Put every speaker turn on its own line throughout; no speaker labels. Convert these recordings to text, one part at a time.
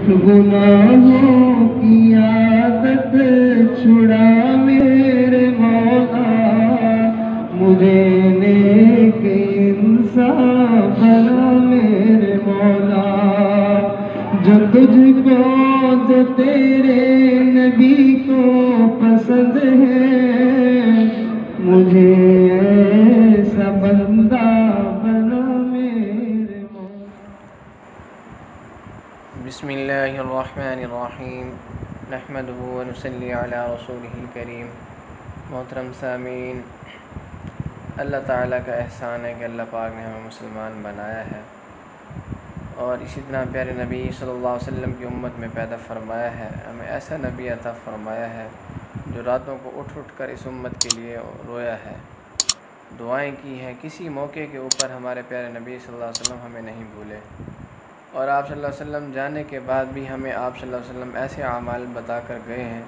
گناہوں کی عادت چھڑا میرے مولا، مجھے نیک انسان بنا میرے مولا، جو تجھ کو جو تیرے نبی کو پسند ہے، مجھے ایسا بندہ بنا میرے مولا۔
بسم اللہ الرحمن الرحیم، نحمدہ ونصلی علی رسولہ الکریم۔ محترم سامعین، اللہ تعالیٰ کا احسان ہے کہ اللہ پاک نے ہمیں مسلمان بنایا ہے اور اسی طرح پیارے نبی صلی اللہ علیہ وسلم کی امت میں پیدا فرمایا ہے۔ ہمیں ایسا نبی عطا فرمایا ہے جو راتوں کو اٹھ اٹھ کر اس امت کے لیے رویا ہے، دعائیں کی ہیں۔ کسی موقع کے اوپر ہمارے پیارے نبی صلی اللہ علیہ وسلم ہمیں نہیں بھولے، اور آپ صلی اللہ علیہ وسلم جانے کے بعد بھی ہمیں آپ صلی اللہ علیہ وسلم ایسے اعمال بتا کر گئے ہیں،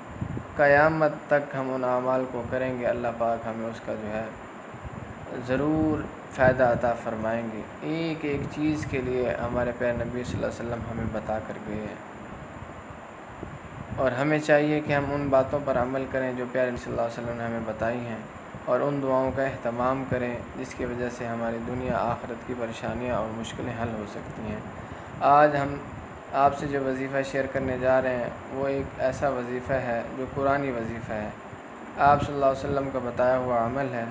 قیامت تک ہم ان اعمال کو کریں گے، اللہ پاک ہمیں اس کا جو ہے ضرور فائدہ عطا فرمائیں گے۔ ایک ایک چیز کے لیے ہمارے پیارے نبی صلی اللہ علیہ وسلم ہمیں بتا کر گئے ہیں، اور ہمیں چاہیے کہ ہم ان باتوں پر عمل کریں جو پیارے نبی صلی اللہ علیہ وسلم نے ہمیں بتائی ہیں، اور ان دعاؤں کا اہتمام کریں جس کی وجہ سے ہماری دنیا آخرت کی پریشانیاں اور مشکلیں حل ہو سکتی ہیں۔ آج ہم آپ سے جو وظیفہ شیئر کرنے جا رہے ہیں وہ ایک ایسا وظیفہ ہے جو قرآنی وظیفہ ہے، آپ صلی اللہ علیہ وسلم کا بتایا ہوا عمل ہے،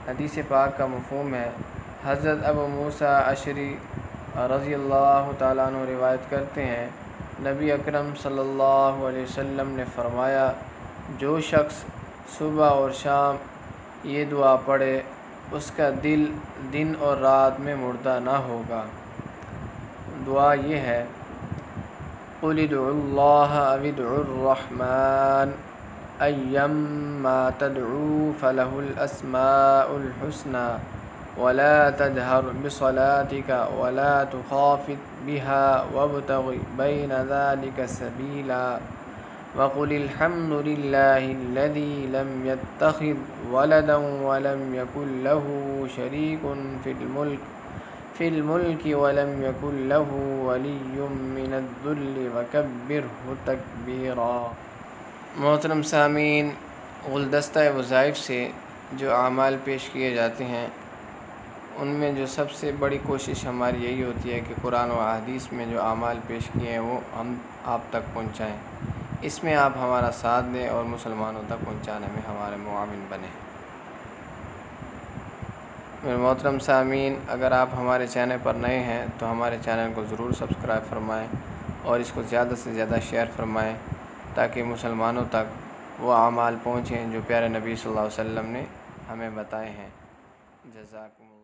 حدیث پاک کا مفہوم ہے۔ حضرت ابو موسیٰ اشعری رضی اللہ تعالیٰ عنہ روایت کرتے ہیں، نبی اکرم صلی اللہ علیہ وسلم نے فرمایا، جو شخص صبح اور شام یہ دعا پڑھے اس کا دل دن اور رات میں مردہ نہ ہوگا۔ دعا یہ ہے، قُلِ ادْعُوا اللَّهَ أَوِ ادْعُوا الرَّحْمَنَ أَيَّمَّا تَدْعُوا فَلَهُ الْأَسْمَاءُ الْحُسْنَى وَلَا تَجْهَرْ بِصَلَاتِكَ وَلَا تُخَافِتْ بِهَا وَابْتَغِ بَيْنَ ذَلِكَ سَبِيلًا وَقُلِ الْحَمْدُ لِلَّهِ الَّذِي لَمْ يَتَّخِذْ وَلَدًا وَلَمْ يَكُنْ لَهُ شَرِيكٌ فِي الْمُلْكِ وَلَمْ يَكُنْ لَهُ وَلِيٌّ مِّنَ الذُّلِّ وَكَبِّرْهُ تَكْبِيرًا۔ محترم سامعین، گلدستہ وظائف سے جو اعمال پیش کیے جاتے ہیں ان میں جو سب سے بڑی کوشش ہماری یہی ہوتی ہے کہ قرآن و احادیث میں جو اعمال پیش کیے ہیں وہ ہم آپ تک پہنچائیں، اس میں آپ ہمارا ساتھ دیں اور مسلمانوں تک پہنچانے میں ہمارے معاون بنیں۔ میرے محترم سامعین، اگر آپ ہمارے چینل پر نئے ہیں تو ہمارے چینل کو ضرور سبسکرائب فرمائیں اور اس کو زیادہ سے زیادہ شیئر فرمائیں تاکہ مسلمانوں تک وہ اعمال پہنچیں جو پیارے نبی صلی اللہ علیہ وسلم نے ہمیں بتائے ہیں۔ جزاکم